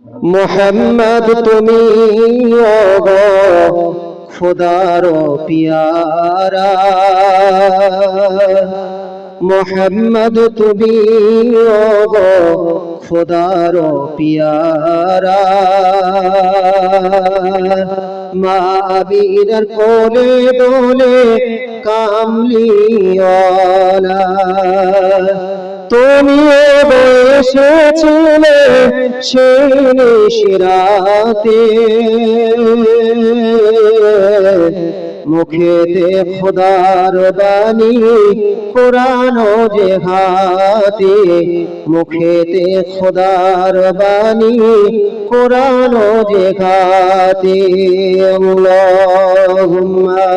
মোহাম্মদ তুমি ওগো খোদার পিয়ারা, মোহাম্মদ তুমি ওগো খোদার পিয়ারা। মা আমিনার কোলে দোলে কামলিওয়ালা, তুমি এসেছিলে শেষ রাতে, মুখেতে খোদার বাণী কোরআন যে হাতে, মুখেতে খোদার বাণী কোরআন যে হাতে। আল্লাহুম্মা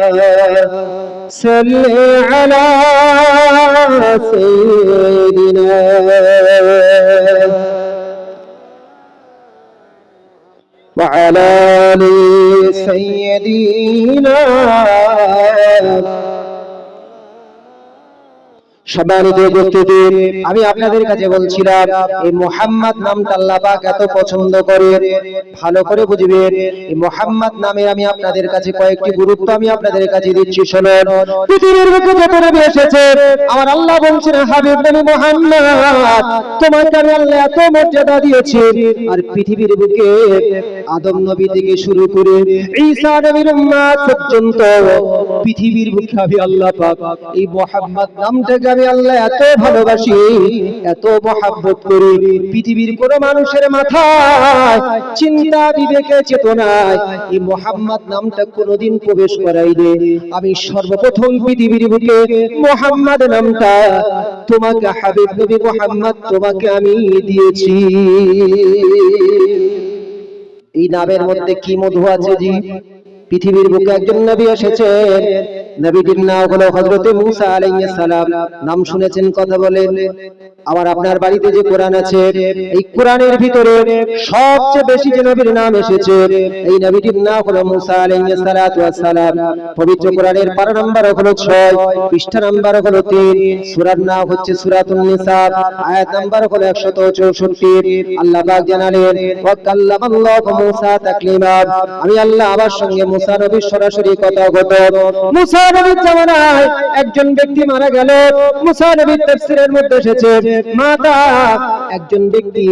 সাল্লি আলা সাইয়্যিদিনা وعلى آل سيدنا। সম্মানিত উপস্থিতি, আমি আপনাদের কাছে বলছিলাম এই মুহাম্মদ নামটা আল্লাহ পাক এত পছন্দ করে, ভালো করে বুঝবেন। এই মুহাম্মদ নামের আমি আপনাদের কাছে কয়েকটি গুরুত্ব আমি আপনাদের কাছে দিচ্ছি, শুনুন। পৃথিবীর বুকে যত নবী এসেছে, আমার আল্লাহ বলছেন হাবিব নবী মুহাম্মদ তোমাকে আমি আল্লাহ এত মর্যাদা দিয়েছি। আর পৃথিবীর বুকে আদম নবী থেকে শুরু করে ঈসা নবীর উম্মত পর্যন্ত পৃথিবীর বুকে আমি আল্লাহ পাক এই মুহাম্মদ নামটাকে আমি আল্লাহ এত ভালোবাসি, এত মহব্বত করি। পৃথিবীর কোন মানুষের মাথায় চিন্তা বিবেকে চেতনায় এই মুহাম্মদ নামটা কোনোদিন প্রবেশ করাইনি। আমি সর্বপ্রথম পৃথিবীর বুকে মুহাম্মদ নামটা তোমাকে হাবিব নবী মুহাম্মদ তোমাকে আমি দিয়েছি। এই নামের মধ্যে কি মধু আছে জি। পৃথিবীর বুকে একজন নবী এসেছেন, নবীটির নাম হলো হযরত মুসা আলাইহিস সালাম। নাম শুনেছেন, কথা বলেন। আমার আপনার বাড়িতে যে কোরআন আছে, এই কোরআনের ভিতরে সবচেয়ে বেশি যে নবীর নাম এসেছে, এই নবীটির নাম হলো মুসা আলাইহিস সালাম। পবিত্র কোরআনের পারা নাম্বার হলো 6, পৃষ্ঠা নাম্বার হলো 3, সূরার নাম হচ্ছে সূরাতুন নিসা, আয়াত নাম্বার হলো 164। আল্লাহ পাক জানালেন ওয়া কাল্লামাল্লাহু মুসা তাকলিমা, আমি আল্লাহ আমার সঙ্গে মুসা নবীর সরাসরি কথা হতো। মুসা নবীর জামানায় একজন ব্যক্তি মারা গেল। মুসা নবীর তাফসীরের মধ্যে এসেছে মাতা একজন ব্যক্তি,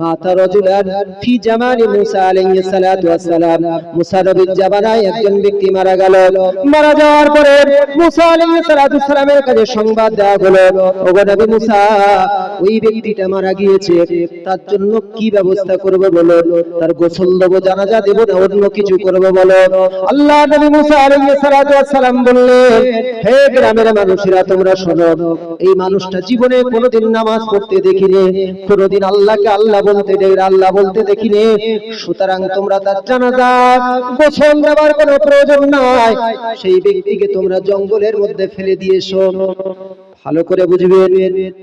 মাতা রাজুলান ফি জামানি মুসা আলাইহিস সালাতু ওয়াস সালাম। মুসা নবীর জামানায় একজন ব্যক্তি মারা গেল। মারা যাওয়ার পরে মুসা আলাইহিস সালাতু ওয়াস সালামের কাছে সংবাদ দেওয়া হলো, ওগো নবী মুসা, ওই ব্যক্তিটা মারা গিয়েছে, তার জন্য কি ব্যবস্থা করব বলো? তার গোসল দেব, জানাজা দেব না অন্য কিছু করব বলো? আল্লাহ নবী মুসা আলাইহিস সালাতু ওয়াস সালাম বললেন, হে গ্রামের মানুষেরা তোমরা শোনো, এই মানুষটা জীবনে কোনোদিন নামাজ পড়তে দেখিনি, কোনোদিন আল্লাহকে আল্লাহ বলতে দেখিনি, সুতরাং তোমরা তার জানাজা গোসল দেওয়ার কোনো প্রয়োজন নাই। সেই ব্যক্তিকে তোমরা জঙ্গলের মধ্যে ফেলে দিয়েছো। ভালো করে বুঝবেন,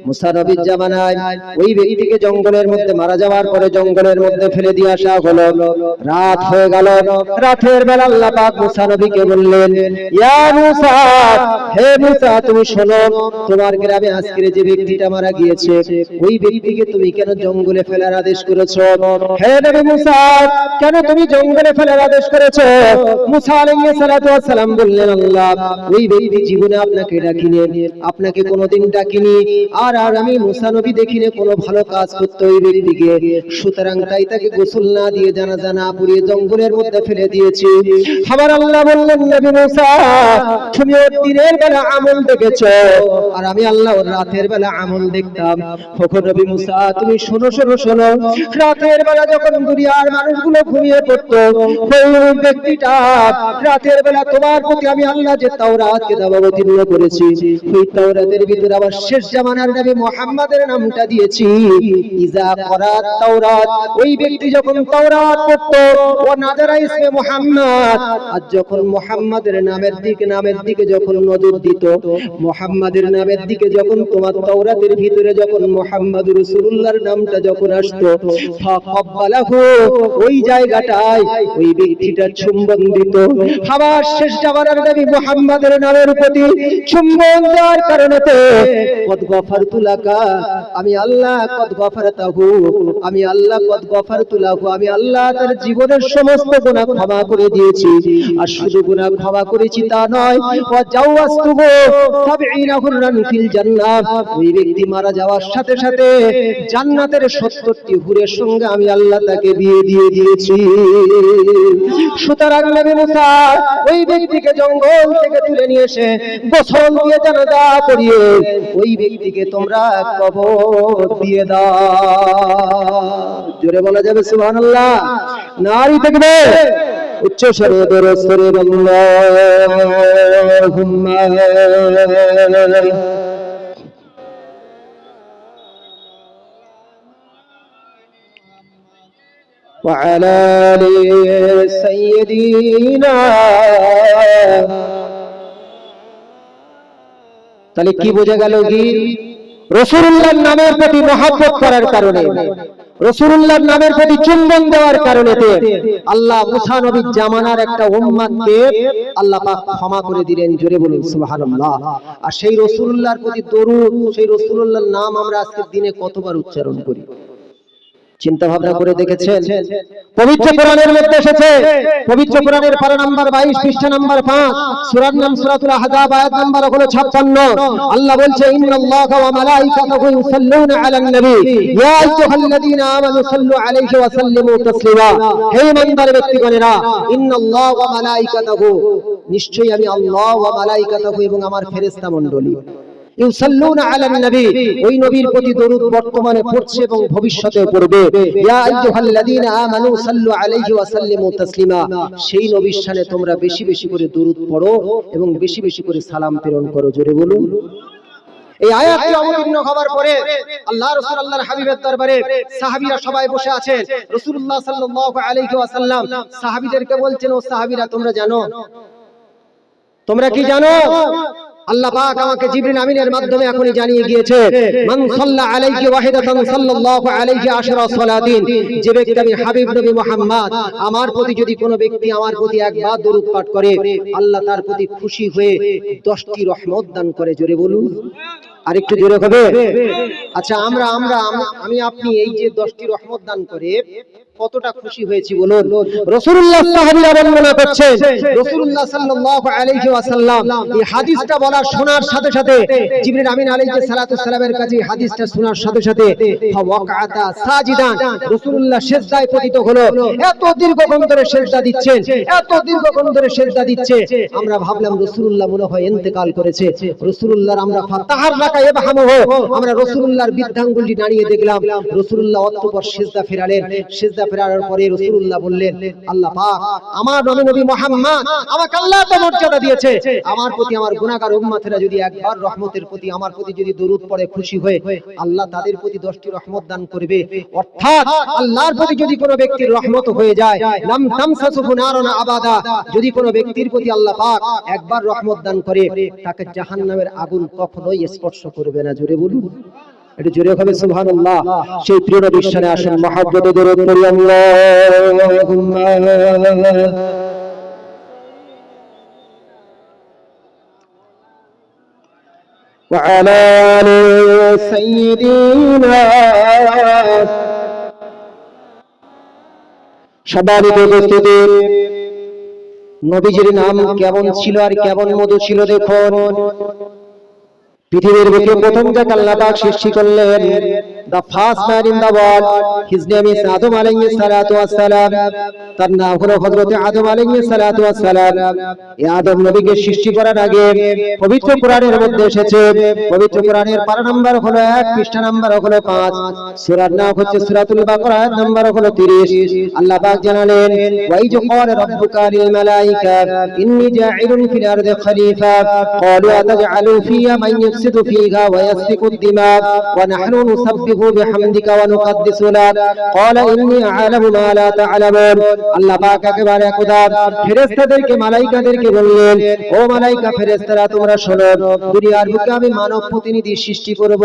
মুসা নবীর জামানায় ওই ব্যক্তিকে জঙ্গলের মধ্যে মারা যাওয়ার পরে জঙ্গলের মধ্যে ফেলে দিয়ে আসা হলো। রাত হয়ে গেল। রাতের বেলা আল্লাহ পাক মুসা নবীকে বললেন, ইয়া মুসা, হে মুসা তুমি শোনো, তোমার গ্রামে আজকে যে ব্যক্তিটা মারা গিয়েছে, ওই ব্যক্তিকে তুমি কেন জঙ্গলে ফেলার আদেশ করেছো? হে নবী মুসা, কেন তুমি জঙ্গলে ফেলার আদেশ করেছো? মুসা আলাইহিস সালাতু ওয়াস সালাম বললেন, আল্লাহ, ওই ব্যক্তি জীবনে আপনাকে ডাকিনি, আপনাকে কোনোদিন ডাকিনি, আর আমি মুসা নবী দেখিনি কোনো ভালো কাজ করতে ওই ব্যক্তিকে, সুতরাং তাই তাকে গোসল না দিয়ে জানাজা না পড়িয়ে জঙ্গলের মধ্যে ফেলে দিয়েছি। আবার আল্লাহ বললেন, নবী মুসা, তুমি ওর দিনের বেলা আমল দেখেছো, আর আমি আল্লাহ ওর রাতের বেলা আমল দেখতাম। ওগো নবী মুসা, তুমি শোনো, রাতের বেলা যখন দুনিয়ার মানুষগুলো ঘুমিয়ে পড়তো, ওই ব্যক্তিটা রাতের বেলা তোমার প্রতি আমি আল্লাহ যে তাওরাত কিতাব অবতীর্ণ করেছি, ওই তাওরাতের ভিতরে আবার শেষ জামানার নবী মুহাম্মাদের নামটা দিয়েছি। ইজা করাত তাওরাত, ওই ব্যক্তি যখন তাওরাত পড়তো, ও নাজারা ইসমে মুহাম্মদ, আর যখন মুহাম্মাদের নামের দিকে যখন নজর দিত, মুহাম্মাদের নামের দিকে যখন তোমার তাওরাতের ভিতরে যখন মুহাম্মদ রাসূলুল্লাহর নামটা যখন আসতো, ফাকাব্বালাহু, ওই জায়গাটায় ওই ব্যক্তিটা চুম্বন দিত। আবার শেষ জামানার নবী মুহাম্মাদের নামের প্রতি চুম্বন দেওয়ার কারণে সাথে কদ গফারতু লাকা, আমি আল্লাহ কদ গফারতাহু, আমি আল্লাহ কদ গফারতু লাহু, আমি আল্লাহ তার জীবনের সমস্ত গুনাহ ক্ষমা করে দিয়েছি। আর শুধু গুনাহ ক্ষমা করেছি তা নয়, ওয়া জাওয়াজতুহু 70 হুররান ফিল জান্নাহ, ওই ব্যক্তি মারা যাওয়ার সাথে সাথে জান্নাতের 70টি হুরের সঙ্গে আমি আল্লাহ তাকে বিয়ে দিয়ে দিয়েছি। সুতরাং নবী মুসা ওই ব্যক্তিকে জঙ্গল থেকে তুলে নিয়ে এসে গোসল দিয়ে জানাজা পড়িয়ে ওই ব্যক্তিকে তোমরা কবর দিয়ে দাও। জোরে বলা যাবে সুবহানাল্লাহ? নারী থাকবে উচ্চ স্বরে দরুদ শরীফ আল্লাহুম্মা وعلى آل سيدنا। তাহলে কি বোঝা গেল? কি রাসূলুল্লাহর নামের প্রতি মহব্বত করার কারণে, রাসূলুল্লাহর নামের প্রতি চুম্বন দেওয়ার কারণে আল্লাহ মুসা নবীর জামানার একটা উম্মতকে আল্লাহ পাক ক্ষমা করে দিলেন। জোরে বলুন সুবহানাল্লাহ। আর সেই রাসূলুল্লাহর প্রতি দরুদ, সেই রাসূলুল্লাহর নাম আমরা আজকের দিনে কতবার উচ্চারণ করি? চিন্তা ভাবনা করে দেখেছেন? পবিত্র কোরআনের মধ্যে এসেছে, পবিত্র কোরআনের পারা নাম্বার 22 পৃষ্ঠা নাম্বার 5, সূরার নাম সূরাতুল আহজাব, আয়াত নাম্বার হলো 56। আল্লাহ বলছে ইন্নাল্লাহা ওয়া মালাইকাতাহু ইউসাল্লুনা আলান নবী ইয়া আইয়ুহাল্লাযীনা আমানু সাল্লু আলাইহি ওয়া সাল্লিমু তাসলিমা। হে ঈমানদার ব্যক্তিগণেরা, ইন্নাল্লাহা ওয়া মালাইকাতাহু, নিশ্চয়ই আমি আল্লাহ, ওয়া মালাইকাতাহু এবং আমার ফেরেশতা মণ্ডলী, ইউসাল্লুনা আলান নবী, ওই নবীর প্রতি দরুদ বর্তমানে পড়ছে এবং ভবিষ্যতেও পড়বে। ইয়া আইয়ুহাল্লাযীনা আমানু সাল্লু আলাইহি ওয়া সাল্লিমু তাসলিমা, সেই নবীর শানে তোমরা বেশি বেশি করে দরুদ পড়ো এবং বেশি বেশি করে সালাম প্রেরণ করো। জোরে বলুন। এই আয়াতটি অবতীর্ণ হওয়ার পরে আল্লাহ রাসূল আল্লাহর হাবিবের দরবারে সাহাবীরা সবাই বসে আছেন। রাসূলুল্লাহ সাল্লাল্লাহু আলাইহি ওয়াসাল্লাম সাহাবীদেরকে বলছেন, ও সাহাবীরা তোমরা জানো, তোমরা কি জানো? আল্লাহ পাক আমাকে জিবরিল আমিনের মাধ্যমে এখনই জানিয়ে গিয়েছে, মান সাল্লা আলাইহি ওয়াহিদাতান সাল্লাল্লাহু আলাইহি আশরা সালাতিন, যে ব্যক্তি আমি হাবিব নবী মুহাম্মদ আমার প্রতি যদি কোনো ব্যক্তি আমার প্রতি একবার দরুদ পাঠ করে, আল্লাহ তার প্রতি খুশি হয়ে 10টি রহমত দান করে। জোরে বলুন, আরেকটু জোরে হবে। আচ্ছা, আমি আপনি এই যে 10টি রহমত দান করে কতটা খুশি হয়েছি বলুন? রাসূলুল্লাহ সাহাবীরা বর্ণনা করছেন, রাসূলুল্লাহ সাল্লাল্লাহু আলাইহি ওয়াসাল্লাম এই হাদিসটা বলার শোনার সাথে সাথে জিবরিল আমিন আলাইহিস সালাতু সালামের কাছে হাদিসটা শোনার সাথে সাথে ফাওয়াকাতা সাজিদান, রাসূলুল্লাহ সিজদায় পতিত হলো। এত দীর্ঘক্ষণ ধরে সিজদা দিচ্ছেন, এত দীর্ঘক্ষণ ধরে সিজদা দিচ্ছে, আমরা ভাবলাম রাসূলুল্লাহ মনে হয় ইন্তেকাল করেছে। রাসূলুল্লাহর আমরা ফাতাহাররাকা ইবহামুহু, আমরা রাসূলুল্লাহর বৃদ্ধাঙ্গুলটি নাড়িয়ে দেখলাম। রাসূলুল্লাহ অতঃপর সিজদা ফেরালেন। সিজদা ফেরানোর পরে রাসূলুল্লাহ বললেন, আল্লাহ পাক আমার নবী মুহাম্মদ আমাকে আল্লাহ তো মর্যাদা দিয়েছে, আমার প্রতি আমার গুনাহগার উম্মতেরা যদি একবার রহমতের প্রতি আমার প্রতি যদি দরুদ পড়ে খুশি হয়ে, আল্লাহ তাদের প্রতি 10টি রহমত দান করবে। অর্থাৎ আল্লাহর প্রতি যদি কোনো ব্যক্তির রহমত হয়ে যায়, লাম তামসাসুহু নারুন আবাদা, যদি কোনো ব্যক্তির প্রতি আল্লাহ পাক একবার রহমত দান করে, তাকে জাহান্নামের আগুন কখনোই স্পর্শ করবে না। জোরে বলুন, একটু জোরে হবে সুবহানাল্লাহ। সেই প্রিয় নবীর শানে আসেন মহব্বতে দরুদ পড়ি আল্লাহুম্মা ওয়া আলা আলি সাইয়্যিদিনা। সম্মানিত উপস্থিতি, নবীজির নাম কেমন ছিল আর কেমন মধু ছিল দেখুন। পৃথিবীর বুকে প্রথম যাকে আল্লাহ পাক সৃষ্টি করলেন, the first man in the world, his name is Adam alayhi salatu wassalam, তার নাম হলো হযরত আদম আলাইহিস সালাতু ওয়াসসালাম। এই আদম নবীকে সৃষ্টি করার আগে পবিত্র কোরআনের মধ্যে এসেছে, পবিত্র কোরআনের পারা নাম্বার হলো 1, পৃষ্ঠা নাম্বার হলো 5, সূরার নাম হচ্ছে সূরাতুল বাকারা, আয়াত নাম্বার হলো 30। আল্লাহ পাক জানালেন, ওয়া ইয ক্বালা রাব্বুকা লিল মালাইকা ইন্নী জাইলুন ফিল আরদি খলিফা ক্বালু আতাজআলু ফিহা মান ইফসিদু ফিহা ওয়া ইয়াসফিকু আদ-দিমা ওয়া নাহনু নুসাব্বিহু বিহামদিকা ওয়া নুকদ্দিসু লাক ক্বালা ইন্নী আ'লামু মা লা তা'লামুন। আল্লাহ পাক একেবারে খোদা ফেরেশতাদেরকে মালাইকাদেরকে বললেন, ও মালাইকা ফেরেশতারা তোমরা শোনো, দুনিয়ার বুকে আমি মানব প্রতিনিধি সৃষ্টি করব,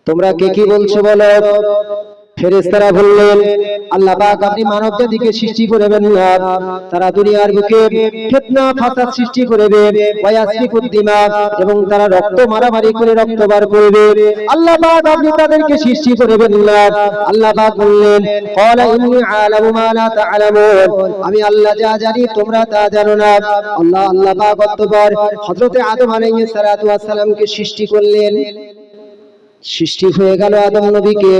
তোমরা কে কি বলছো বলো? ফেরেশতারা বললেন, আল্লাহ পাক আপনি মানব জাতিকে সৃষ্টি করবেন না, তারা দুনিয়ার বুকে ফিতনা ফাসাদ সৃষ্টি করবে, ওয়াসফিকুদ দিমা, এবং তারা রক্ত মারামারি করে রক্ত বার করবে, আল্লাহ পাক আপনি তাদেরকে সৃষ্টি করবেন না। আল্লাহ পাক বললেন, ক্বালা ইন্নী আ'লামু মা লা তা'লামুন, আমি আল্লাহ যা জানি তোমরা তা জানো না। আল্লাহ পাক অতঃপর হযরত আদম আলাইহিস সালাতু ওয়াস সালামকে সৃষ্টি করলেন। সৃষ্টি হয়ে গেল আদম নবীকে।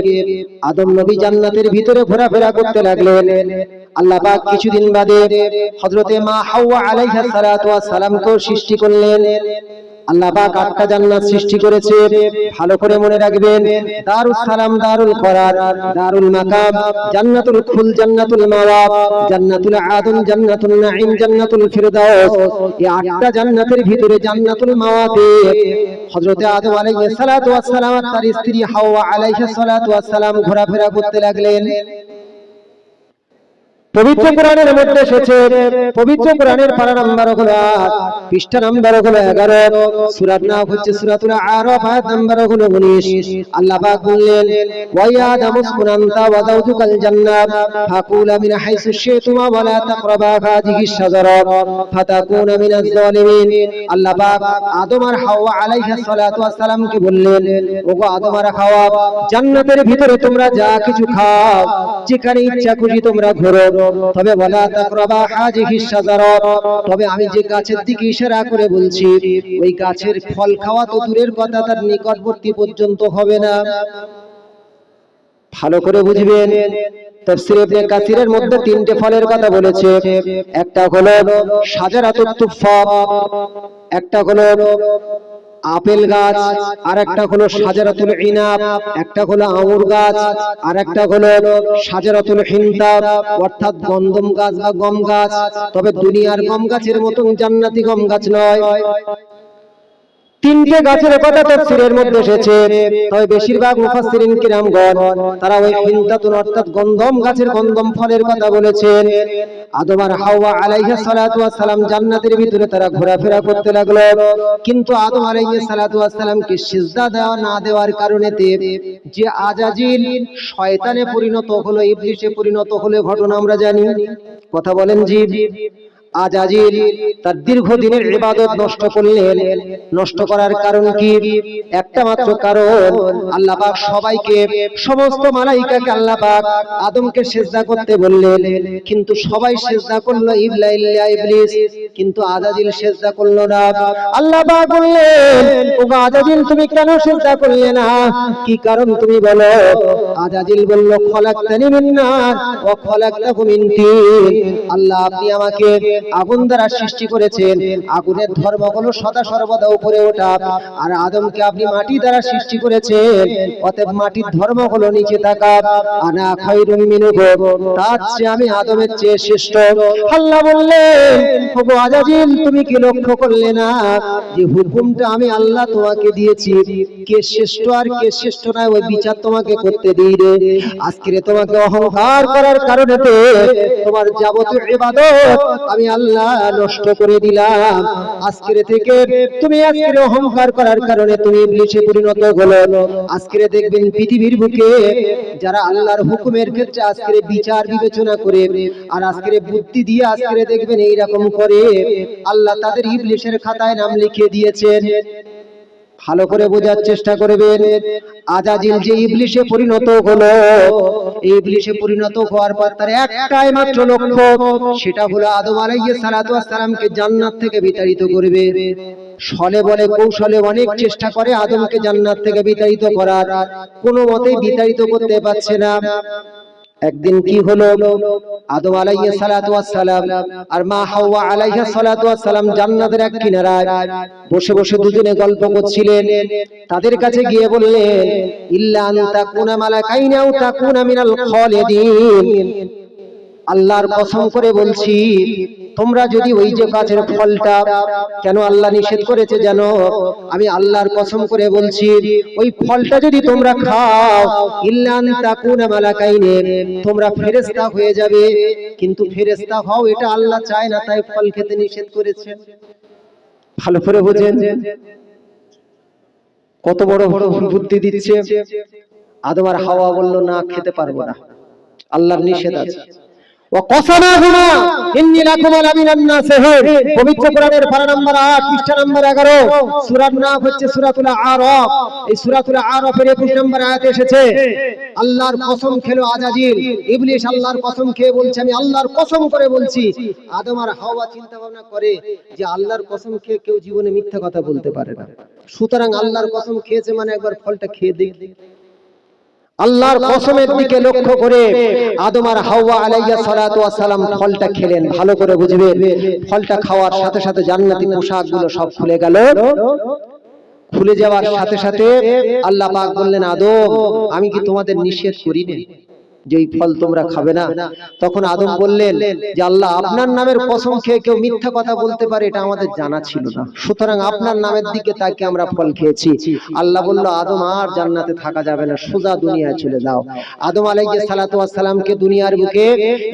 আদম নবী জান্নাতের ভিতরে ঘোরাফেরা করতে লাগলেন। আল্লাহ পাক কিছুদিন বাদে হযরতে মা হাওয়া আলাইহিস সালাতু ওয়াস সালামকে সৃষ্টি করলেন। আল্লাহ পাক 8টা জান্নাত সৃষ্টি করেছে, ভালো করে মনে রাখবেন। দারুস সালাম, দারুল করার, দারুল মাকাম, জান্নাতুল খুল, জান্নাতুল মাওয়া, জান্নাতুল আদন, জান্নাতুল নাঈম, জান্নাতুল ফিরদাউস। এই 8টা জান্নাতের ভিতরে জান্নাতুল মাওয়াতে হযরত আদম আলাইহিস সালাতু ওয়াস সালাম আর তার স্ত্রী হাওয়া আলাইহিস সালাতু ওয়াস সালাম ঘোরাফেরা করতে লাগলেন। পবিত্র কোরআনের মধ্যে এসেছে, পবিত্র কোরআনের পারা নাম্বার হলো 8, পৃষ্ঠা নাম্বার হলো 11, সূরার নাম হচ্ছে সূরাতুল আরাফ, আয়াত নাম্বার হলো 19। আল্লাহ পাক বললেন, ওয়া ইয়া আদামু উসকুন আনতা ওয়া যাওজুকাল জান্নাত ফাকুলা মিন হাইসু শি'তুমা ওয়া লা তাকরাবা হাযিহিশ শাজারা ফাতাকুনা মিনাজ জালিমিন। আল্লাহ পাক আদম আর হাওয়া আলাইহিস সালাতু ওয়াস সালামকে বললেন, ওগো আদম আর হাওয়া, জান্নাতের ভিতরে তোমরা যা কিছু খাও, যেখানে ইচ্ছা খুশি তোমরা ঘোরো, তবে ওয়ালা তাকরাবা হাযিহিশ শাজারা, তবে আমি যে গাছের দিকে ইশারা করে বলছি ওই গাছের ফল খাওয়া তো দূরের কথা, তার নিকটবর্তী পর্যন্ত হবে না। ভালো করে বুঝবেন। তাফসীর ইবনে কাসিরের মধ্যে 3টে ফলের কথা বলেছে। একটা হলো শাজারাতুত তুফা, একটা হলো আপেল গাছ, আর একটা হলো শাজারাতুল ইনাব, একটা হলো আঙ্গুর গাছ, আর একটা হলো শাজারাতুল হিনতা, অর্থাৎ গন্ধম গাছ বা গম গাছ। তবে দুনিয়ার গম গাছের মতন জান্নাতি গম গাছ নয়। 3টে গাছের কথা তাফসীরের মধ্যে এসেছে, তবে বেশিরভাগ মুফাসসিরিন কিরামগণ তারা ওই হিনতাতুন অর্থাৎ গন্ধম গাছের গন্ধম ফলের কথা বলেছেন। আদম আর হাওয়া আলাইহিস সালাতু ওয়াস সালাম জান্নাতের ভিতরে তারা ঘোরাফেরা করতে লাগলো, কিন্তু আদম আলাইহিস সালাতু ওয়াস সালামকে সিজদা দেওয়া না দেওয়ার কারণেতে যে আজাজিল শয়তানে পরিণত হলো, ইবলিসে পরিণত হলো, ঘটনা আমরা জানি। কথা বলেন জি। আজাজিল তার দীর্ঘদিনের ইবাদত নষ্ট করলেন। নষ্ট করার কারণ কি? একটা মাত্র কারণ, আল্লাহ পাক সবাইকে, সমস্ত মালাইকাকে আল্লাহ পাক আদমকে সিজদা করতে বললেন, কিন্তু সবাই সিজদা করলো ইল্লা ইবলিস, কিন্তু আজাজিল সিজদা করলো না। আল্লাহ পাক বললেন, ও আজাজিল তুমি কেন সিজদা করলে না? কি কারণ তুমি বলো? আজাজিল বলল, খলাকতানি মিন নার ওয়া খলাকতাহু মিন তিন। আল্লাহ আপনি আমাকে আগুন দ্বারা সৃষ্টি করেছেন, আগুনের ধর্ম হলো সদা সর্বদা উপরে ওঠা, আর আদমকে আপনি মাটি দ্বারা সৃষ্টি করেছেন, অতএব মাটির ধর্ম হলো নিচে থাকা। আনা খায়রুম মিনহু, তার চেয়ে আমি আদমের চেয়ে শ্রেষ্ঠ। আল্লাহ বললেন, ওগো আজাজিল তুমি কি লক্ষ্য করলে না যে হুকুমটা আমি আল্লাহ তোমাকে দিয়েছি, কে শ্রেষ্ঠ আর কে শ্রেষ্ঠ নয় ওই বিচার তোমাকে করতে দিই রে। আজকে তোমাকে অহংকার করার কারণে তোমার যাবতীয় ইবাদত আমি আল্লাহ নষ্ট করে দিলাম। আজকে থেকে তুমি আজকে অহংকার করার কারণে তুমি ইবলিসে পরিণত হলো। আজকে দেখবেন পৃথিবীর বুকে যারা আল্লাহর হুকুমের ক্ষেত্রে আজকে বিচার বিবেচনা করে আর আজকে বুদ্ধি দিয়ে আজকে দেখবেন এই রকম করে, আল্লাহ তাদের ইবলিসের খাতায় নাম লিখে দিয়েছেন। ভালো করে বোঝার চেষ্টা করবেন। আজাজিল যে ইবলিসে পরিণত হলো, এই ইবলিসে পরিণত হওয়ার পর তার একটাই মাত্র লক্ষ্য, সেটা হলো আদম আলাইহিস সালাতু ওয়াস সালামকে জান্নাত থেকে বিতাড়িত করবে। ছলে বলে কৌশলে অনেক চেষ্টা করে আদমকে জান্নাত থেকে বিতাড়িত করার, কোনো মতেই বিতাড়িত করতে পারছে না। একদিন কি হলো, আদম আলাইহিস সালাতু ওয়াস সালাম আর মা হাওয়া আলাইহিস সালাতু ওয়াস সালাম জান্নাতের এক কিনারায় বসে বসে দুজনে গল্প করছিলেন। তাদের কাছে গিয়ে বললেন, ইল্লা আন তাকুনা মালাকাইন আও তাকুনা মিনাল খালিদিন, আল্লাহর কসম করে বলছি, তোমরা যদি ওই যে গাছের ফলটা, কেন আল্লাহ নিষেধ করেছে জানো? আমি আল্লাহর কসম করে বলছি, ওই ফলটা যদি তোমরা খাও, ইল্লা আন তাকুনা মালাকাইনে, তোমরা ফেরেশতা হয়ে যাবে। কিন্তু ফেরেশতা হও এটা আল্লাহ চায় না, তাই ফল খেতে নিষেধ করেছে। ভালো করে বোঝেন কত বড় বড় বুদ্ধি দিচ্ছে। আদম আর হাওয়া বলল না, খেতে পারবো না, আল্লাহর নিষেধ আছে। وقسمهما إني لكما لمن الناصحين পবিত্র কোরআনের পারা নাম্বার 8 পৃষ্ঠা নাম্বার 11 সূরার নাম হচ্ছে সূরাতুল আরাফ। এই সূরাতুল আরাফের 21 নম্বর আয়াতে এসেছে আল্লাহর কসম খেলো আজাজিল, ইবলিস আল্লাহর কসম খেয়ে বলছে আমি আল্লাহর কসম করে বলছি। আদম আর হাওয়া চিন্তা ভাবনা করে যে আল্লাহর কসম খেয়ে কেউ জীবনে মিথ্যা কথা বলতে পারে না, সুতরাং আল্লাহর কসম খেয়েছে মানে একবার ফলটা খেয়ে দেখি। আল্লাহর কসমের দিকে লক্ষ্য করে আদম আর হাওয়া আলাইহিস সালাতু ওয়াস সালাম ফলটা খেলেন। ভালো করে বুঝবেন, ফলটা খাওয়ার সাথে সাথে জান্নাতি পোশাকগুলো সব খুলে গেল। খুলে যাওয়ার সাথে সাথে আল্লাহ পাক বললেন আদম আমি কি তোমাদের নিষেধ করিনি যে এই ফল তোমরা খাবে না? তখন আদম বললেন যে আল্লাহ আপনার নামের কসম খেয়ে কেউ মিথ্যা কথা বলতে পারে এটা আমাদের জানা ছিল না, সুতরাং আপনার নামের দিকে তাকে আমরা ফল খেয়েছি। আল্লাহ বলল আদম আর জান্নাতে থাকা যাবে না, সোজা দুনিয়ায় চলে যাও। আদম আলাইহিস সালাতু ওয়াস সালামকে দুনিয়ার বুকে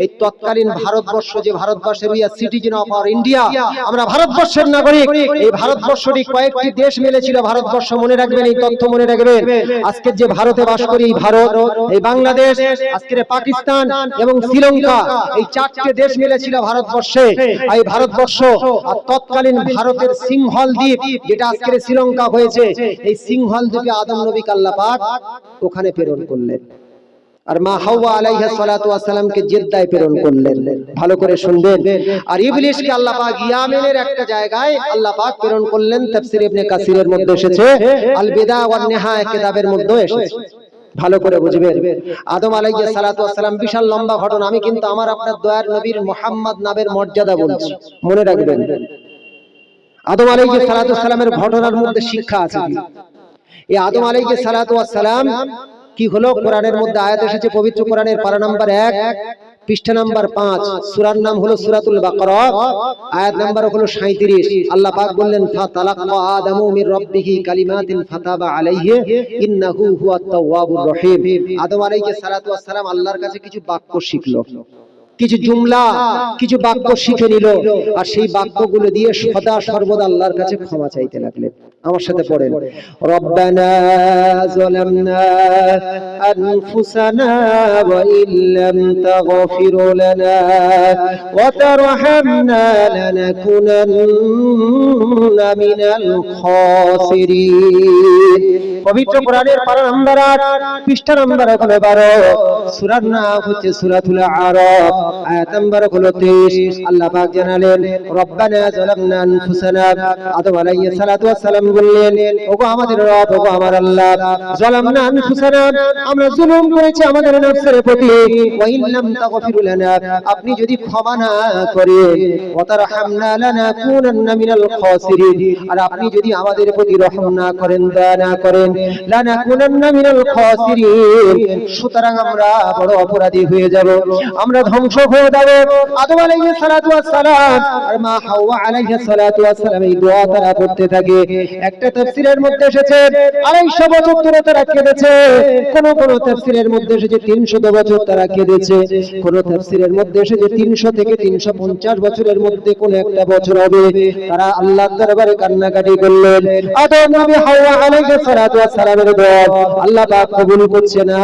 এই তৎকালীন ভারতবর্ষ, যে ভারতবর্ষের we are citizen of our India, আমরা ভারতবর্ষের নাগরিক, এই ভারতবর্ষটি কয়েকটি দেশ মিলেছিল ভারতবর্ষ, মনে রাখবেন এই তথ্য মনে রাখবেন। আজকে যে ভারতে বাস করি, এই ভারত, এই বাংলাদেশ, আজকের পাকিস্তান এবং শ্রীলঙ্কা, এই চারটি দেশ মিলেছিল ভারতবর্ষে। এই ভারতবর্ষ আর তৎকালীন ভারতের সিংহল দ্বীপ, যেটা আজকের শ্রীলঙ্কা হয়েছে, এই সিংহল দ্বীপে আদম নবীকে আল্লাহ পাক ওখানে প্রেরণ করলেন, আর মা হাওয়া আলাইহিস সালাতু ওয়াস সালামকে জেদ্দায় প্রেরণ করলেন। ভালো করে শুনবেন। আর ইবলিসকে আল্লাহ পাক ইয়ামেনের একটা জায়গায় আল্লাহ পাক প্রেরণ করলেন। তাফসীর ইবনে কাসিরের মধ্যে এসেছে, আল বিদা ওয়ান নিহায়া কিতাবের মধ্যে এসেছে। ভালো করে বুঝবেন। আদম আলাইহিস সালাতু ওয়াস সালাম বিশাল লম্বা ঘটনা, আমি কিন্তু আমার আপনার দয়ার নবীর মুহাম্মদ নামের মর্যাদা বলছি, মনে রাখবেন। আদম আলাইহিস সালাতু ওয়াস সালামের ঘটনার মধ্যে শিক্ষা আছে। এই আদম আলাইহিস সালাতু ওয়াস সালাম কি হলো, কোরআনের মধ্যে আয়াত এসেছে, পবিত্র কোরআনের পারা নাম্বার 1 পৃষ্ঠা নাম্বার 5, সূরার নাম হলো সূরাতুল বাকারা, আয়াত নাম্বার হলো 37। আল্লাহ পাক বললেন ফাতালাক্কা আদামু মির রাব্বিহি কালিমাতিন ফাতাবা আলাইহি ইন্নাহু হুয়াত তাওয়াবুর রহিম। আদম আলাইহিস সালাতু ওয়াস সালাম আল্লাহর কাছে কিছু বাক্য শিখলো, কিছু জুমলা, কিছু বাক্য শিখে নিল, আর সেই বাক্যগুলো দিয়ে সদা সর্বদা আল্লাহর কাছে ক্ষমা চাইতে লাগলেন। আমার সাথে পড়েন, রব্বানা যালামনা আনফুসানা ওয়া ইল্লাম তাগফির লানা ওয়া তারহামনা লানাকুনান্না মিনাল খাসিরিন। পবিত্র কোরআনের পারা নাম্বার 8 পৃষ্ঠা নাম্বার 12, সূরার নাম হচ্ছে সূরাতুল আরাফ, আয়াত নাম্বার হলো 23। আল্লাহ পাক জানালেন রব্বানা যালামনা আনফুসানা, আদম আলাইহিস সালাতু ওয়াস সালাম বললেন ওগো আমাদের রব, ওগো আমার আল্লাহ, যালামনা আনফুসানা আমরা জুলুম করেছি আমাদের নফসের প্রতি, ওয়া ইল্লাম তাগফির লানা আপনি যদি ক্ষমা না করেন, ওয়া তারহামনা লানাকুনান্না মিনাল খাসিরিন আর আপনি যদি আমাদের প্রতি রহম না করেন, দয়া না করেন, লানাকুনান্না মিনাল খাসিরিন সুতরাং আমরা বড় অপরাধী হয়ে যাব, আমরা ধ্বংস হয়ে যাব। আদম আলাইহিস সালাতু ওয়াস সালাম আর মা হাওয়া আলাইহিস সালাতু ওয়াস সালাম এই দোয়া তারা করতে থাকে। একটা তাফসীরের মধ্যে এসেছে 250 বছর ধরে তারা কেঁদেছে, কোন কোন তাফসীরের মধ্যে এসেছে 300 বছর তারা কেঁদেছে, কোন তাফসীরের মধ্যে এসেছে 300 থেকে 350 বছরের মধ্যে কোন একটা বছর হবে তারা আল্লাহর দরবারে কান্নাকাটি করলেন। আদম নবী হাওয়া আলাইহিস সালাতু ওয়াস সালামের দোয়া আল্লাহ পাক কবুল করছে না।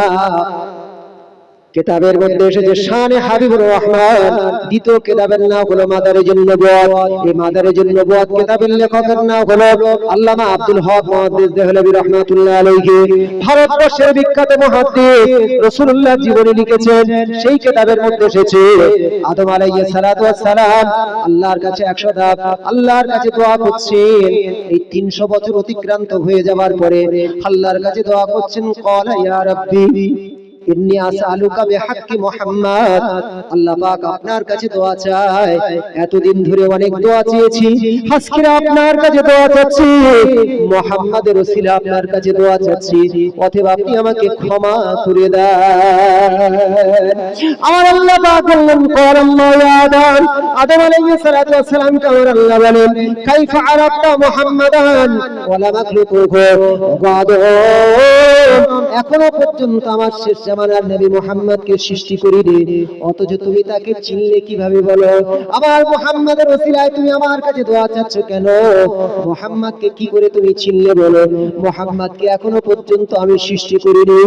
কিতাবের মধ্যে এসেছে শানে হাবিবুর রহমান, দ্বিতীয় কিতাবের নাম হলো মাদারিজুন নবুওয়াত। এই মাদারিজুন নবুওয়াত কিতাবের লেখকের নাম হলো আল্লামা আব্দুল হক মুহাদ্দিস দেহলভী রাহমাতুল্লাহ আলাইহি। ভারতবর্ষের বিখ্যাত মুহাদ্দিস, রাসূলুল্লাহ জীবনী লিখেছেন, সেই কিতাবের মধ্যে এসেছে আদম আলাইহিস সালাতু ওয়াস সালাম আল্লাহর কাছে 100 ধাপ আল্লাহর কাছে দোয়া করছেন। এই 300 বছর অতিক্রান্ত হয়ে যাওয়ার পরে আল্লাহর কাছে দোয়া করছেন, ক্বালা ইয়া রাব্বি ইন্নী আসআলুকা বিহাক্কি মুহাম্মদ, আল্লাহ পাক আপনার কাছে দোয়া চাই, এতদিন ধরে অনেক দোয়া চেয়েছি, আজকে আপনার কাছে দোয়া চাচ্ছি, মুহাম্মাদের ওসিলা আপনার কাছে দোয়া চাচ্ছি, অতএব আপনি আমাকে ক্ষমা করে দেন। আমার আল্লাহ পাক বললেন ক্বালাল্লাহু ইয়া আদম, আদম আলাইহিস সালাতু ওয়াস সালাম কে আমার আল্লাহ বলেন কাইফা আরাফতা মুহাম্মাদান ওয়া লা মাখলুকুহু, এখনো পর্যন্ত আমার শেষ জামানার নবী মুহাম্মদকে সৃষ্টি করিনি, অথচ তুমি তাকে চিনলে কিভাবে বলো? আমার মুহাম্মাদের ওসিলায় তুমি আমার কাছে দোয়া চাচ্ছ কেন? মুহাম্মদকে কি করে তুমি চিনলে বলো? মুহাম্মদকে এখনো পর্যন্ত আমি সৃষ্টি করিনি।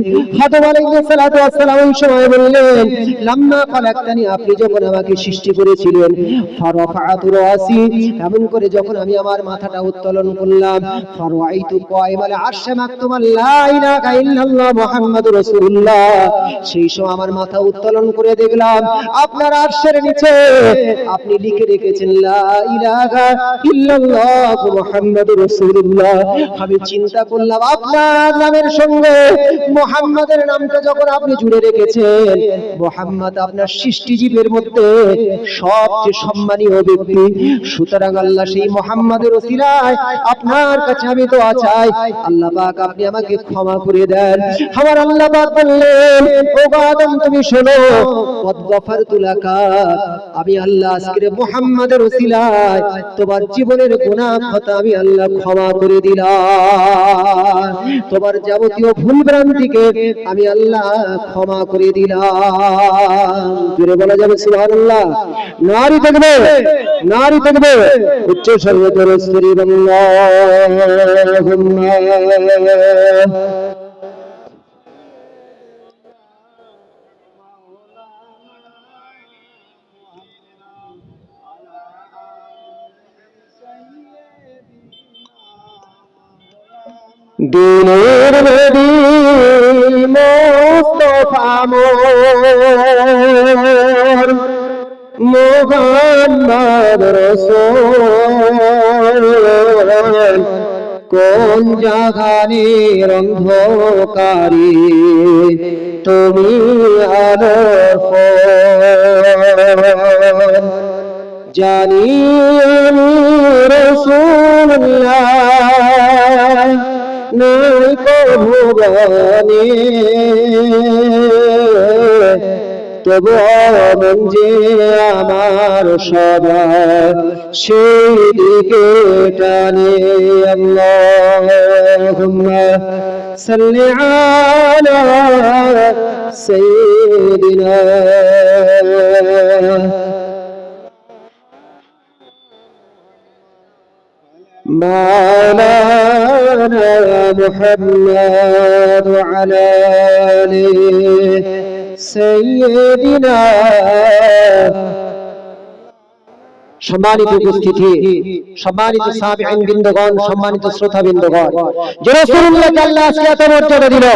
আদম আলাইহিস সালাতু ওয়াস সালাম ওই সময় বললেন, লাম্মা খালাকতানি, আপনি যখন আমাকে সৃষ্টি করেছিলেন, ফারাফাআতু রাসি, এমন করে যখন আমি আমার মাথাটা উত্তোলন করলাম, ফারাআইতু কায়মাল আরশে মাকতুমান লা ইলাহা ইল্লাল্লাহ মুহাম্মাদুর রাসূলুল্লাহ, সেই সময় আমার মাথা উত্তোলন করে দেখলাম আপনার আরশের নিচে আপনি লিখে রেখেছেন লা ইলাহা ইল্লাল্লাহ মুহাম্মাদুর রাসূলুল্লাহ। আমি চিন্তা করলাম আপনার নামের সঙ্গে মুহাম্মাদের নামটা যখন আপনি জুড়ে রেখেছেন, মুহাম্মদ আপনার সৃষ্টিজীবের মধ্যে সবচেয়ে সম্মানীয় ব্যক্তি, সুতরাং আল্লাহ সেই মুহাম্মাদের ওসিলায় আপনার কাছে আমি দোয়া চাই, আল্লাহ পাক আপনি আমাকে ক্ষমা করে দেন। আমার আল্লাহ পাক বললেন, ও আদম তুমি শোনো, কদ গফারতু লাকা, আমি আল্লাহ আজকে মুহাম্মাদের ওসিলায় তোমার জীবনের গুনাহ খতা আমি আল্লাহ ক্ষমা করে দিলাম, তোমার যাবতীয় ভুল ভ্রান্তিকে আমি আল্লাহ ক্ষমা করে দিলাম। জোরে বলা যাবে সুবহানাল্লাহ। নারী থাকবে, নারী থাকবে, উচ্চ স্বরে করে আল্লাহুম্মা। দিনের নবী মুস্তাফা মোর, মুহাম্মদ রাসূল, কোন জাহানের অন্ধকারে তুমি আলোর ফল, জানি আমি রাসূলুল্লাহ নাই ভুবনে, তবু মন যে আমার সদা সেই দিকে টানে। আল্লাহুম্মা সাল্লি আলা সাইয়্যিদিনা مولانا محمد وعلى آله سيدنا। সম্মানিত উপস্থিতি, সম্মানিত সাহাবীন বৃন্দগণ, সম্মানিত শ্রোতা বৃন্দগণ, যে রাসূলুল্লাহকে আল্লাহ আজকে এত মর্যাদা দিল,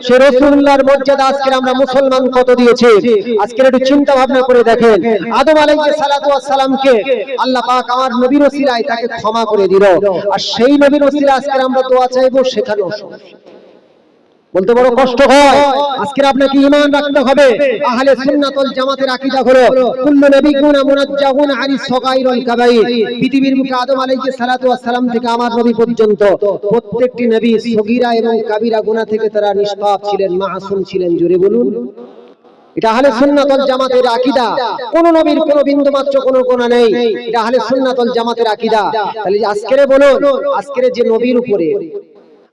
সেই রাসূলুল্লাহর মর্যাদা আজকে আমরা মুসলমান কত দিয়েছি আজকে একটু চিন্তা ভাবনা করে দেখেন। আদম আলাইহিস সালাতু ওয়াস সালামকে আল্লাহ পাক আমার নবীর ওসিলায় তাকে ক্ষমা করে দিল, আর সেই নবীর ওসিলায় আজকে আমরা দোয়া চাইবো, সেখানেও বলতে বড় কষ্ট হয়। আজকে আপনাকে ঈমান রাখতে হবে। আহলে সুন্নাত ওয়াল জামাতের আকীদা হলো কুল্লু নবিয়্যুন মুনাজ্জাহুন আনিস সগাইর ওয়াল কাবাইর। পৃথিবীর মুখে আদম আলাইহিস সালাতু ওয়াস সালাম থেকে আমার নবী পর্যন্ত প্রত্যেকটি নবী সগীরা এবং কাবীরা গুনাহ থেকে তারা নিষ্পাপ ছিলেন, মাসুম ছিলেন। জোরে বলুন, এটা আহলে সুন্নাত ওয়াল জামাতের আকীদা। কোন নবীর কোন বিন্দু মাত্র কোন গুনাহ নেই, এটা আহলে সুন্নাত ওয়াল জামাতের আকীদা। তাহলে আজকের বলুন, আজকের যে নবীর উপরে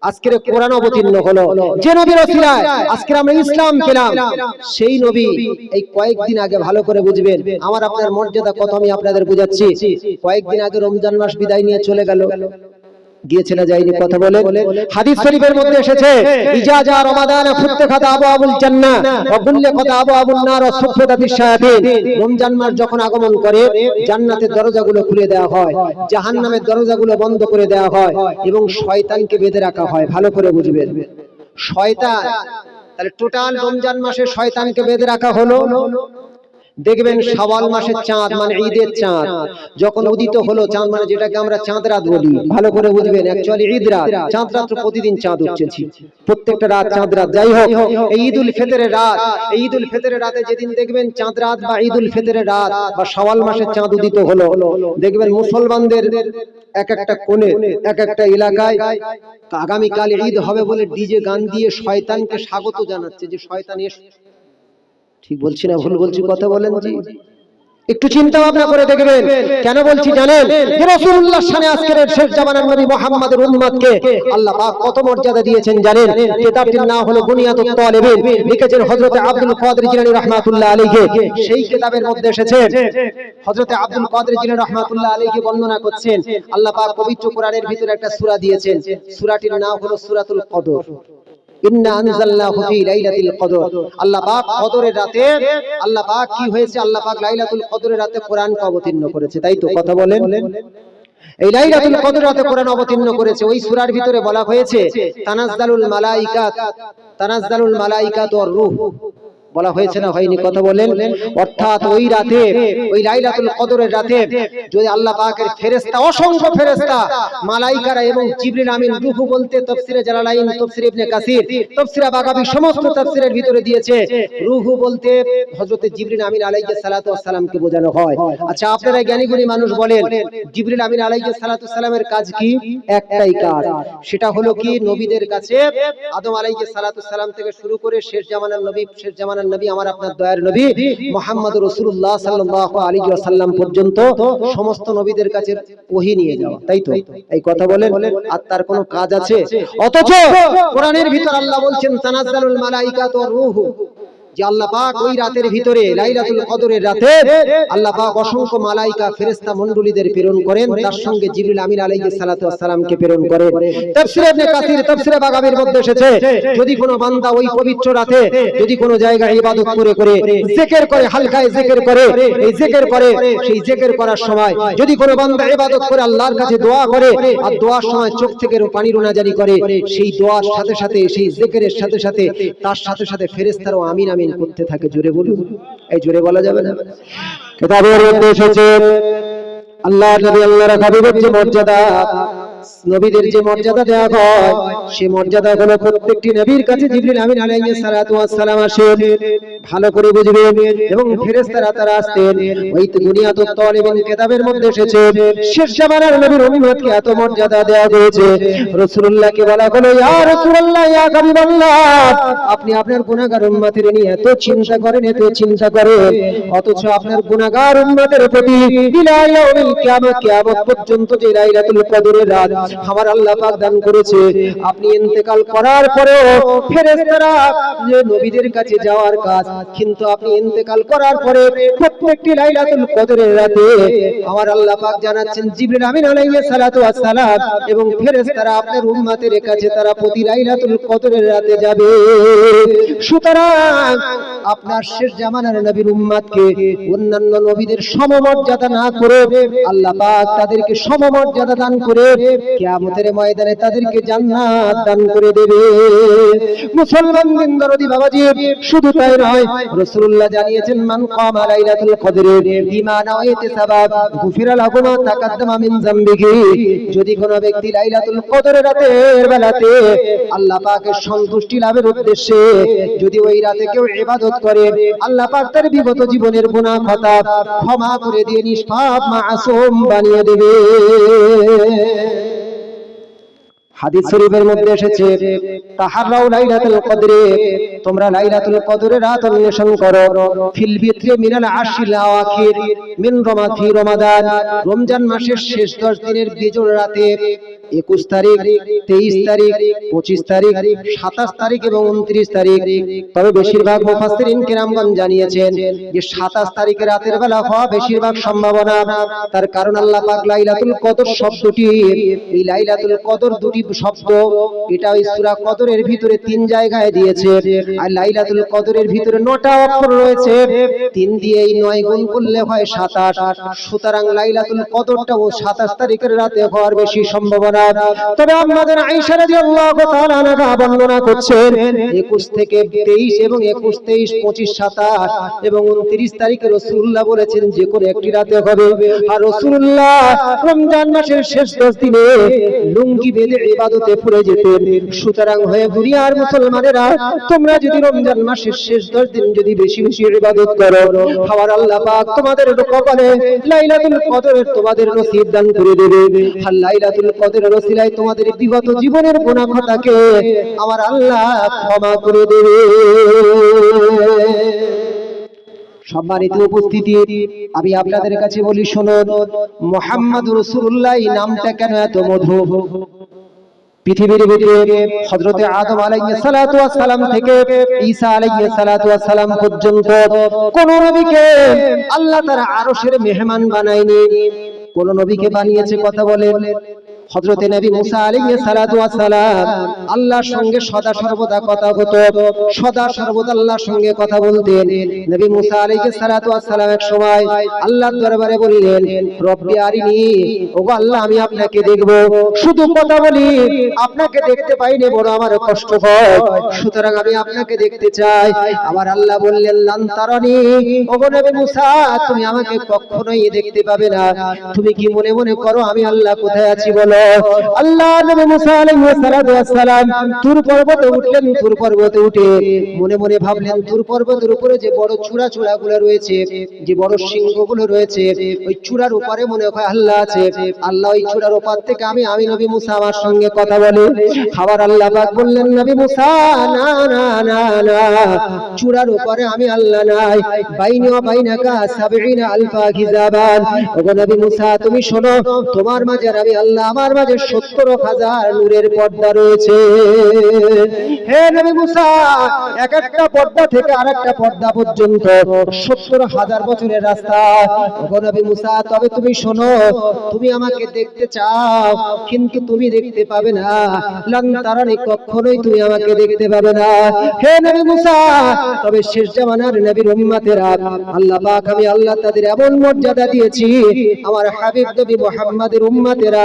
আজকের কোরআন অবতীর্ণ হলো, যে নবীর ওসিলায় আজকে আমরা ইসলাম পেলাম, সেই নবী এই কয়েকদিন আগে ভালো করে বুঝবেন আমার আপনার মর্যাদা কত আমি আপনাদের বুঝাচ্ছি। কয়েকদিন আগে রমজান মাস বিদায় নিয়ে চলে গেল, গিয়েছে না যায়নি কথা বলে? হাদিস শরীফের মধ্যে এসেছে ইজাজা রমাদান ফুতহাত আবওয়াবুল জান্নাহ ওয়া গুল্লিকাত আবওয়াবুন নার ওয়া সুফফাতিশ শায়াতিন। রমজান মাস যখন আগমন করে জান্নাতের দরজাগুলো খুলে দেওয়া হয়, জাহান্নামের দরজাগুলো বন্ধ করে দেওয়া হয় এবং শয়তানকে বেঁধে রাখা হয়। ভালো করে বুঝবেন, শয়তান, তাহলে টোটাল রমজান মাসে শয়তানকে বেঁধে রাখা হলো। দেখবেন শাওয়াল মাসের চাঁদ মানে ঈদের চাঁদ যখন উদিত হলো, চাঁদ মানে যেটাকে আমরা চাঁদ রাত বলি, ভালো করে বুঝবেন, অ্যাকচুয়ালি ঈদ রাত। চাঁদ রাত প্রতিদিন চাঁদ উঠছে, প্রত্যেকটা রাত চাঁদ রাত। যাই হোক, এই ঈদুল ফিতরের রাত, এই ঈদুল ফিতরের রাতে যেদিন দেখবেন চাঁদ রাত বা ঈদুল ফিতরের রাত বা শাওয়াল মাসের চাঁদ উদিত হলো, দেখবেন মুসলমানদের এক একটা কোণে এক একটা এলাকায় আগামীকাল ঈদ হবে বলে ডিজে গান দিয়ে শয়তানকে স্বাগত জানাচ্ছে যে শয়তান এসে। ঠিক বলছি না ভুল বলছি কথা বলেন জি? একটু চিন্তা ভাবনা করে দেখবেন। কেন বলছি জানেন? যে রাসূলুল্লাহর শানে আজকের শেষ জামানার নবী মুহাম্মদের উম্মতকে আল্লাহ পাক কত মর্যাদা দিয়েছেন জানেন? কিতাবটির নাম হলো বুনিয়াতুত তালিবিন, লিখেছেন হযরত আব্দুল কাদের জিলানী রাহমাতুল্লাহ আলাইহি। সেই কিতাবের মধ্যে এসেছে হযরত আব্দুল কাদের জিলানী রাহমাতুল্লাহ আলাইহি বর্ণনা করছেন আল্লাহ পাক পবিত্র কোরআনের ভিতরে একটা সূরা দিয়েছেন, সূরাটির নাম হলো সূরাতুল কদর। ইন্না আনজালনাহু ফি লাইলাতিল কদর। আল্লাহ পাক কদরের রাতে, আল্লাহ পাক কি হয়েছে? আল্লাহ পাক লাইলাতুল কদরের রাতে কোরআনকে অবতীর্ণ করেছে, তাই তো? কথা বলেন। এই লাইলাতুল কদর রাতে কোরআন অবতীর্ণ করেছে। ওই সূরার ভিতরে বলা হয়েছে তানাজ্জালুল মালাইকাতু ওয়ার রূহ বলা হয়েছে না হয়নি? কথা বলেন। অর্থাৎ ওই রাতে, ওই লাইলাতুল কদরের রাতে যদি আল্লাহ পাকের ফেরেশতা, অসংখ্য ফেরেশতা, মালাইকারা এবং জিবরিল আমিন, রূহ বলতে তাফসিরে জালালাইন, তাফসির ইবনে কাসির, তাফসিরে বাগাবী সমস্ত তাফসিরের ভিতরে দিয়েছে রূহ বলতে হযরত জিবরিল আমিন আলাইহিস সালাতু ওয়াস সালামকে বোঝানো হয়। আচ্ছা, আপনারা জ্ঞানীগুণী মানুষ বলেন জিবরিল আমিন আলাইহিস সালাতু ওয়াস সালামের কাজ কি? একটাই কাজ, সেটা হলো কি? নবীদের কাছে আদম আলাইহিস সালাতু ওয়াস সালাম থেকে শুরু করে শেষ জামানার নবী আমার আপনার দয়ার নবী মুহাম্মদুর রাসূলুল্লাহ সাল্লাল্লাহু আলাইহি ওয়াসাল্লাম পর্যন্ত সমস্ত নবীদের কাছে ওহী নিয়ে যাওয়া, তাই তো? এই কথা বলেন। আর তার কোনো কাজ আছে? অথচ কোরআনের ভিতর আল্লাহ বলছেন তানাজ্জালুল মালাইকাতু ওয়ার রূহ, যে আল্লাহ পাক ওই রাতের ভিতরে, লাইলাতুল কদরের রাতে আল্লাহ পাক অসংখ্য মালাইকা ফেরেশতা মণ্ডলীদের প্রেরণ করেন, তার সঙ্গে জিবরিল আমিন আলাইহিস সালাতু ওয়াস সালামকে প্রেরণ করেন। তাফসীর ইবনে কাসির, তাফসীরে বাগাবীর মধ্যে এসেছে যদি কোনো বান্দা ওই পবিত্র রাতে যদি কোনো জায়গায় ইবাদত করে জিকির করে, হালকায় জিকির করে, এই জিকির করে, সেই জিকির করার সময় যদি কোনো বান্দা ইবাদত করে আল্লাহর কাছে দোয়া করে, আর দোয়ার সময় চোখ থেকে পানি রোনা জারি করে, সেই দোয়ার সাথে সাথে, সেই জিকিরের সাথে সাথে, তার সাথে সাথে ফেরেশতারাও আমিন আমিন করতে থাকে। জোরে বলুন। এই জোরে বলা যাবে না? কিতাবের মধ্যে এসেছে আল্লাহর নবী, আল্লাহর হাবিবের যে মর্যাদা, নবীদের যে মর্যাদা দেওয়া হয়, সেই মর্যাদা হলো প্রত্যেকটি নবীর কাছে জিবরিল আমিন আলাইহিস সালাতু ওয়াস সালাম আসেন। ভালো করে বুঝবেন। এবং ফেরেশতারা তারা আসতেন। ওই বুনিয়াতুত তালিবিন কিতাবের মধ্যে এসেছে শেষ জামানার নবীর উম্মতকে এত মর্যাদা দেওয়া হয়েছে, রাসূলুল্লাহকে বলা হলো ইয়া রাসূলুল্লাহ, ইয়া হাবিবাল্লাহ, আপনি আপনার গুনাহগার উম্মতের নিয়ে এত চিন্তা করেন, এত চিন্তা করেন, অথচ আপনার গুনাহগার উম্মতের প্রতি ইলা ইয়াউমিল কিয়ামত পর্যন্ত যে লাইলাতুল কদরের রাত আমার আল্লাহ পাক দান করেছে, আপনি ইন্তেকাল করার পরেও ফেরেশতারা যে নবীদের কাছে যাওয়ার কাজ, কিন্তু আপনি ইন্তেকাল করার পরে প্রত্যেকটি লাইলাতুল কদরের রাতে আমার আল্লাহ পাক জানাচ্ছেন জিবরিল আমিন আলাইহিস সালাতু ওয়াস সালাম এবং ফেরেশতারা আপনার উম্মতের কাছে তারা প্রতি লাইলাতুল কদরের রাতে যাবে। সুতরাং আপনার শেষ জামানার নবীর উম্মতকে অন্যান্য নবীদের সমমর্যাদা না করে আল্লাহ পাক তাদেরকে সমমর্যাদা দান করে কিয়ামতের ময়দানে তাদেরকে জান্নাত দান করে দেবে। মুসলমান দিনদারদি বাবাজি, শুধু তাই নয়, রাসূলুল্লাহ জানিয়েছেন মান কামা লাইলাতুল কদরে ঈমানান ওয়া ইহতিসাবান গুফিরা লাহু মা তাকাদ্দামা মিন যামবিহি। যদি কোনো ব্যক্তি লাইলাতুল কদরের রাতের বেলাতে আল্লাহ পাকের সন্তুষ্টি লাভের উদ্দেশ্যে যদি ওই রাতে কেউ ইবাদত করে, আল্লাহ পাক তার বিগত জীবনের গুনাহ খাতা ক্ষমা করে দিয়ে নিষ্পাপ মাসুম বানিয়ে দেবে। হাদিস শরীফের মধ্যে এসেছে তাহারাউ লাইলাতুল কদরে, তোমরা লাইলাতুল কদরের রাত অন্বেষণ করো, ফিল বিত্রি মিনাল আশিল আওয়াখির মিন রমাদান, রমজান মাসের শেষ 10 দিনের বিজোড় রাতে 21 তারিখ, 23 তারিখ, 25 তারিখ, 27 তারিখ এবং 29 তারিখ। তবে বেশিরভাগ মুফাসসিরিন কিরামগণ জানিয়েছেন যে 27 তারিখের রাতের বেলা হওয়া বেশিরভাগ সম্ভাবনা। তার কারণ আল্লাহ পাক লাইলাতুল কদর শব্দটি, এই লাইলাতুল কদর দুটি শব্দ, এটা ওই সূরা কদরের ভিতরে 3 জায়গায় দিয়েছে। আর লাইলাতুল কদরের ভিতরে 9টা অক্ষর রয়েছে, 3 দিয়ে এই 9 গুণ করলে হয় 27। সুতরাং লাইলাতুল কদরটা ও 27 তারিখের রাতে হওয়ার বেশি সম্ভাবনা। তবে আমাদের আয়েশা রাদিয়াল্লাহু তাআলা আনহা বর্ণনা করছেন 21 থেকে 23 এবং 21, 23, 25, 27 এবং 29 তারিখে রাসূলুল্লাহ বলেছেন যে কোন একটি রাতে হবে। আর রাসূলুল্লাহ রমজান মাসের শেষ 10 দিনে লুঙ্গি বেঁধে ইবাদতে পড়ে যেতেন। সুতরাং হয়ে দুনিয়ার মুসলমানেরা, তোমরা যদি রমজান মাসের শেষ 10 দিন যদি বেশি বেশি ইবাদত করো, আমার আল্লাহ পাক তোমাদের কপালে লাইলাতুল কদরের তোমাদের নসিব দান করে দেবে। আর লাইলাতুল কদরের ওসিলায় তোমাদের বিগত জীবনের গুনাহ খাতাকে আমার আল্লাহ ক্ষমা করে দেবে। সম্মানিত উপস্থিতি, আমি আপনাদের কাছে বলি শুনুন, মুহাম্মদুর রাসূলুল্লাহ নামটা কেন এত মধুর? পৃথিবীর ভিতরে হযরতে আদম আলাইহিস সালাতু ওয়াস সালাম থেকে ঈসা আলাইহিস সালাতু ওয়াস সালাম পর্যন্ত কোন নবীকে আল্লাহ তাআলা আরশের মেহমান বানায়নি। কোন নবীকে বানিয়েছে? কথা বলেন। হযরতে নবী মুসা আলাইহিস সালাতু ওয়াস সালাম আল্লাহর সঙ্গে সদা সর্বদা কথা হতো, সদা সর্বদা আল্লাহর সঙ্গে কথা বলতেন। নবী মুসা আলাইহিস সালাতু ওয়াস সালাম এক সময় আল্লাহর দরবারে বললেন, রব্বি আরিনি, ওগো আল্লাহ আমি আপনাকে দেখব, শুধু কথা বলি, আপনাকে দেখতে পাইনি, বড় আমার কষ্ট হয়, সুতরাং আমি আপনাকে দেখতে চাই। আবার আল্লাহ বললেন, লান তারানি, ওগো নবী মুসা তুমি আমাকে কখনোই দেখতে পাবে না। তুমি কি মনে মনে করো আমি আল্লাহ কোথায় আছি বলো? আল্লাহ নবী মুসা আলাইহিস সালাতু ওয়াস সালাম তুর পর্বতে উঠলেন। তুর পর্বতে উঠে মনে মনে ভাবলেন, তুর পর্বতের উপরে যে বড় চূড়া চূড়াগুলো রয়েছে, যে বড় সিংহগুলো রয়েছে, ওই চূড়ার উপরে মনে হয় আল্লাহ আছে। আল্লাহ ওই চূড়ার উপর থেকে আমি নবী মুসা আমার সঙ্গে কথা বলে। খাবার আল্লাহ পাক বললেন, নবী মুসা না না না না, চূড়ার উপরে আমি আল্লাহ নাই, বাইনি ওয়া বাইনাকা ৭০ আলফা হিজাবান। ওগো নবী মুসা তুমি শোনো, তোমার মাঝে আর আমি আল্লাহ, আমার মাঝে ৭০,০০০ নূরের পর্দা রয়েছে। হে নবী মুসা, এক একটা পর্দা থেকে আরেকটা পর্দা পর্যন্ত ৭০,০০০ বছরের রাস্তা। ওগো নবী মুসা তবে তুমি শোনো, তুমি আমাকে দেখতে চাও কিন্তু তুমি দেখতে পাবে না, লান তারানি, কখনোই তুমি আমাকে দেখতে পাবে না। হে নবী মুসা, তবে শেষ জামানার নবীর উম্মতেরা আল্লাহ পাক আমি আল্লাহ তাদের এমন মর্যাদা দিয়েছি, আমার হাবিব নবী মুহাম্মাদের উম্মতেরা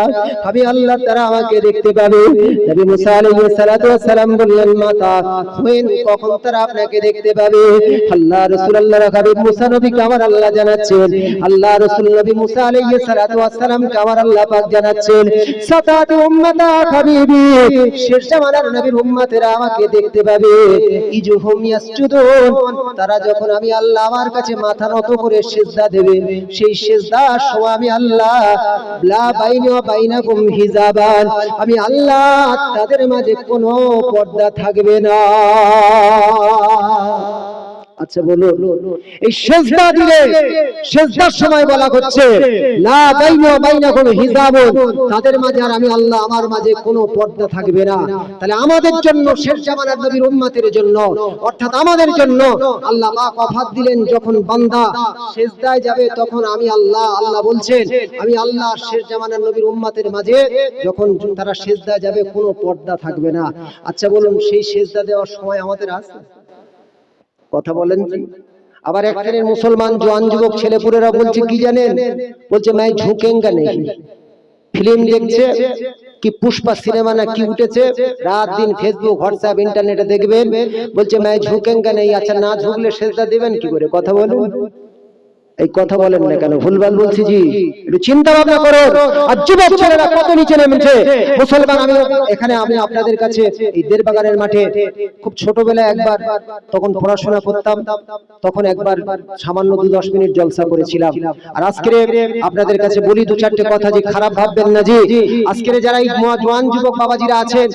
আমি আল্লাহ তারা আমাকে দেখতে পাবে। নবী মুসা আলাইহিস সালাতু ওয়াস সালাম বললেন, মাতা when, কখন তারা আপনাকে দেখতে পাবে? আল্লাহ রাসূল আল্লাহর হাবিব মুসা নবীকে আমার আল্লাহ জানাচ্ছেন, আল্লাহ রাসূল নবী মুসা আলাইহিস সালাতু ওয়াস সালামকে আমার আল্লাহ পাক জানাচ্ছেন, সাতাতু উম্মাতা হাবিবি, শেষ জামানার নবীর উম্মতেরা আমাকে দেখতে পাবে। ইজহুম ইয়াসজুদুন, তারা যখন আমি আল্লাহ আমার কাছে মাথা নত করে সিজদা দেবে, সেই সিজদার সময় আমি আল্লাহ লা বাইনি ওয়া বাইনাকুম হিজাবান, আমি আল্লাহ তাদের মাঝে কোনো পর্দা থাকবে না। আচ্ছা বলো, এই সিজদা দিলে সিজদার সময় বলা হচ্ছে লা বাইনি ওয়া বাইনাকুম হিজাবুন, তাদের মাঝে আর আমি আল্লাহ আমার মাঝে কোনো পর্দা থাকবে না। তাহলে আমাদের জন্য, শেষ জামানার নবীর উম্মতের জন্য, অর্থাৎ আমাদের জন্য আল্লাহ পাক অফার দিলেন, যখন বান্দা সিজদায় যাবে তখন আমি আল্লাহ, আল্লাহ বলছেন আমি আল্লাহ শেষ জামানার নবীর উম্মতের মাঝে যখন তারা সিজদায় যাবে কোনো পর্দা থাকবে না। আচ্ছা বলুন, সেই সিজদা দেওয়ার সময় আমাদের আছে? কথা বলেন। আবার এক শ্রেণীর মুসলমান জওয়ান যুবক ছেলেপুলেরা বলছে কি জানেন? বলছে मैं झुकेंगा नहीं। ফিল্ম দেখছে কি পুষ্পা সিনেমা না কি উঠেছে, রাত দিন ফেসবুক হোয়াটসঅ্যাপ ইন্টারনেটে দেখবেন, বলছে मैं झुकेंगा नहीं। আচ্ছা না ঝুঁকলে সিজদা দিবেন কি করে? কথা বলুন। এই কথা বলেন না কেন? ভুলভাল বলছি জি, একটু চিন্তা ভাবনা করুন। আর যুবক ছেলেরা কত নিচে নেমেছে মুসলমান। আমি এখানে আমি আপনাদের কাছে এই দেড়বাগানের মাঠে খুব ছোটবেলায় একবার, তখন পড়াশোনা করতাম, তখন একবার সামান্য 2-10 মিনিট জলসা করেছিলাম। আর আজকে আপনাদের কাছে বলি দু চারটে কথা, যে খারাপ ভাববেন না জি। আজকে যারা এই জওয়ান যুবক বাবাজিরা আছেন,